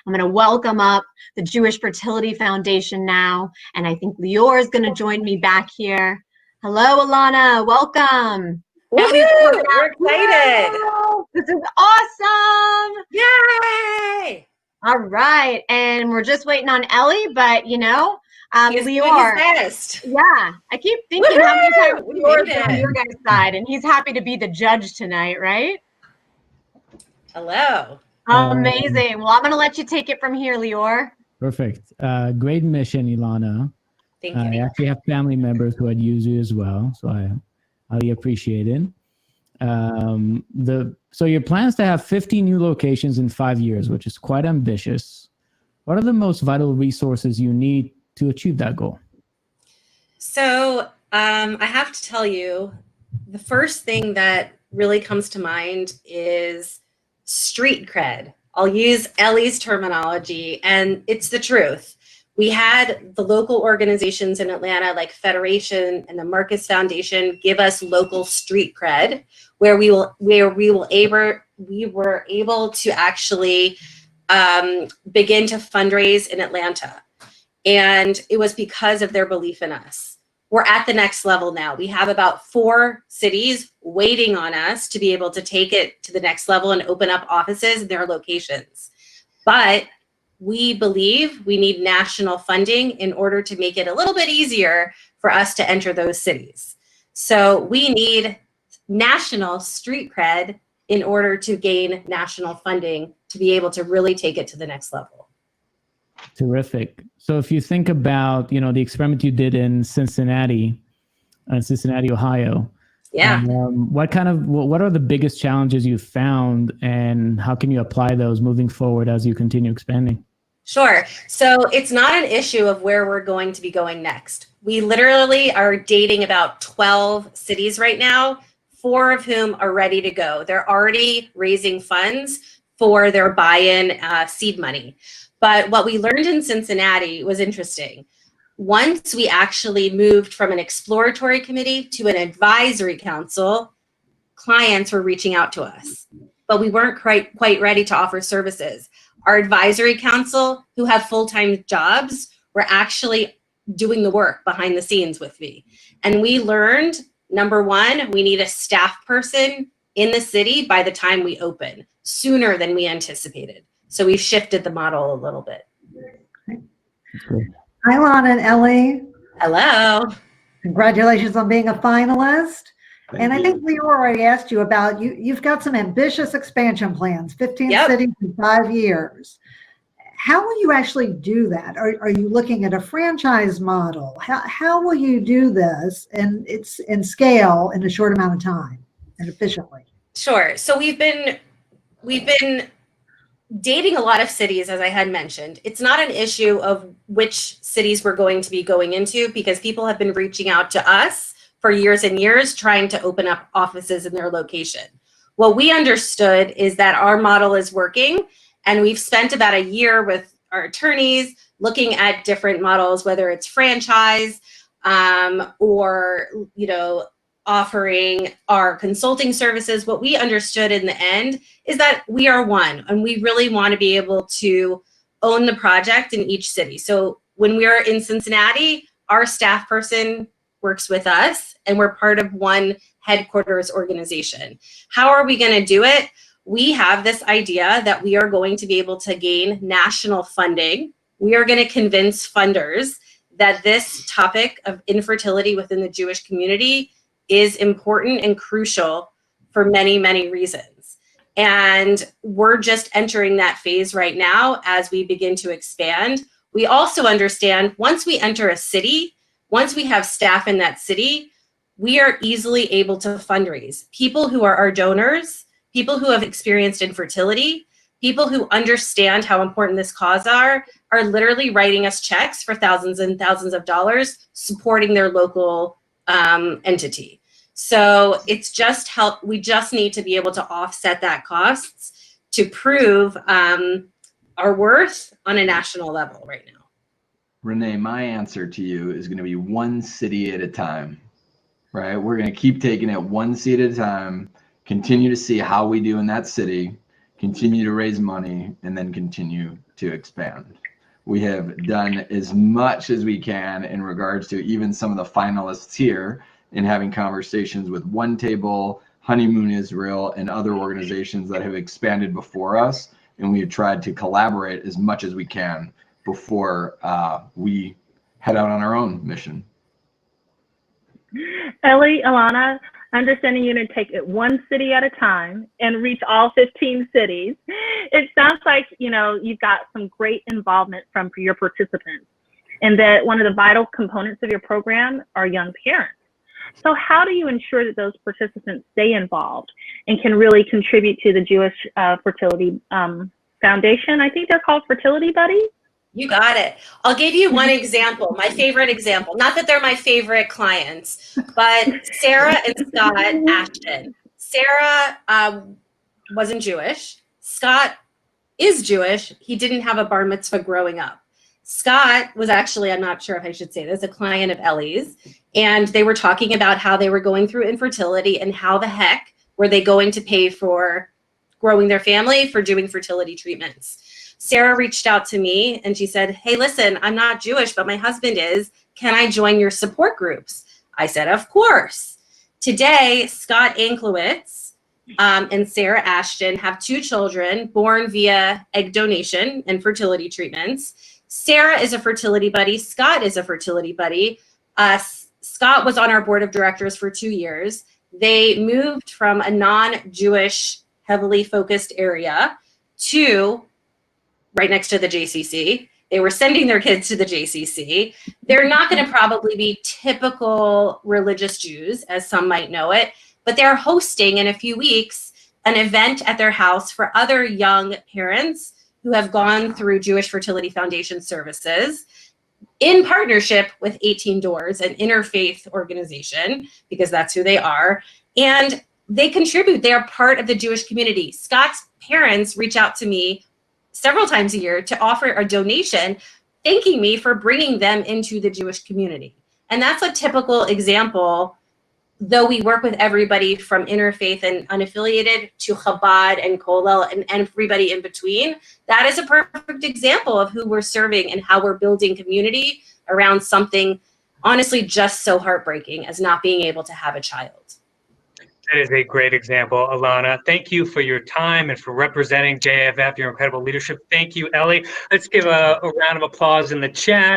I'm going to welcome up the Jewish Fertility Foundation now, and I think Lior is going to join me back here. Hello, Alana. Welcome. Woohoo! We're excited. Wow, this is awesome. Yay! All right, and we're just waiting on Ellie, but he's Lior. doing his best. Yeah, I keep thinking how many times We Lior's made on it. your guys' side, and he's happy to be the judge tonight, right? Hello. Amazing. Well, I'm going to let you take it from here, Lior. Perfect. Great mission, Ilana. Thank you. I actually have family members who had used you as well, so I highly appreciate it. So your plans to have 50 new locations in 5 years, which is quite ambitious. What are the most vital resources you need to achieve that goal? So I have to tell you, the first thing that really comes to mind is street cred. I'll use Ellie's terminology, and it's the truth. We had the local organizations in Atlanta like Federation and the Marcus Foundation give us local street cred, where we were able to actually begin to fundraise in Atlanta. And it was because of their belief in us. We're at the next level now. We have about 4 cities waiting on us to be able to take it to the next level and open up offices in their locations. But we believe we need national funding in order to make it a little bit easier for us to enter those cities. So we need national street cred in order to gain national funding to be able to really take it to the next level. Terrific. So if you think about, the experiment you did in Cincinnati, Ohio. Yeah. What are the biggest challenges you found, and how can you apply those moving forward as you continue expanding? Sure. So it's not an issue of where we're going to be going next. We literally are dating about 12 cities right now, 4 of whom are ready to go. They're already raising funds for their buy-in seed money. But what we learned in Cincinnati was interesting. Once we actually moved from an exploratory committee to an advisory council, clients were reaching out to us, but we weren't quite ready to offer services. Our advisory council, who have full-time jobs, were actually doing the work behind the scenes with me. And we learned, number one, we need a staff person in the city by the time we open, sooner than we anticipated. So we've shifted the model a little bit. Hi, Lana and Ellie. Hello. Congratulations on being a finalist. Thank I you. think Leo already asked you about, you've got some ambitious expansion plans, 15 Yep. cities in 5 years. How will you actually do that? Are you looking at a franchise model? How will you do this and it's in scale in a short amount of time and efficiently? Sure. So we've been dating a lot of cities, as I had mentioned. It's not an issue of which cities we're going to be going into, because people have been reaching out to us for years and years trying to open up offices in their location. What we understood is that our model is working, and we've spent about a year with our attorneys looking at different models, whether it's franchise or offering our consulting services. What we understood in the end is that we are one, and we really want to be able to own the project in each city. So when we're in Cincinnati, our staff person works with us, and we're part of one headquarters organization. How are we going to do it? We have this idea that we are going to be able to gain national funding. We are going to convince funders that this topic of infertility within the Jewish community is important and crucial for many, many reasons. And we're just entering that phase right now as we begin to expand. We also understand once we enter a city, once we have staff in that city, we are easily able to fundraise. People who are our donors, people who have experienced infertility, people who understand how important this cause are literally writing us checks for thousands and thousands of dollars, supporting their local entity. So it's just we just need to be able to offset that costs to prove our worth on a national level right now. Renee, my answer to you is going to be one city at a time, right? We're going to keep taking it one seat at a time, continue to see how we do in that city, continue to raise money, and then continue to expand. We have done as much as we can in regards to even some of the finalists here in having conversations with One Table, Honeymoon Israel, and other organizations that have expanded before us. And we have tried to collaborate as much as we can before we head out on our own mission. Ellie, Alana, understanding you're going to take it one city at a time and reach all 15 cities. It sounds like, you know, you've got some great involvement from your participants, and that one of the vital components of your program are young parents. So how do you ensure that those participants stay involved and can really contribute to the Jewish Fertility Foundation? I think they're called Fertility Buddies. You got it. I'll give you one example, my favorite example. Not that they're my favorite clients, but Sarah and Scott Ashton. Sarah wasn't Jewish. Scott is Jewish. He didn't have a bar mitzvah growing up. Scott was actually, I'm not sure if I should say this, a client of Ellie's. And they were talking about how they were going through infertility and how the heck were they going to pay for growing their family, for doing fertility treatments. Sarah reached out to me and she said, hey, listen, I'm not Jewish, but my husband is. Can I join your support groups? I said, of course. Today, Scott Anklowitz and Sarah Ashton have 2 children born via egg donation and fertility treatments. Sarah is a fertility buddy. Scott is a fertility buddy. Scott was on our board of directors for 2 years. They moved from a non-Jewish, heavily focused area to right next to the JCC. They were sending their kids to the JCC. They're not going to probably be typical religious Jews, as some might know it, but they're hosting in a few weeks an event at their house for other young parents who have gone through Jewish Fertility Foundation services in partnership with 18 Doors, an interfaith organization, because that's who they are. And they contribute. They are part of the Jewish community. Scott's parents reach out to me several times a year to offer a donation, thanking me for bringing them into the Jewish community. And that's a typical example, though we work with everybody from interfaith and unaffiliated to Chabad and Kollel and everybody in between. That is a perfect example of who we're serving and how we're building community around something honestly just so heartbreaking as not being able to have a child. That is a great example, Alana. Thank you for your time and for representing JFF, your incredible leadership. Thank you, Ellie. Let's give a round of applause in the chat.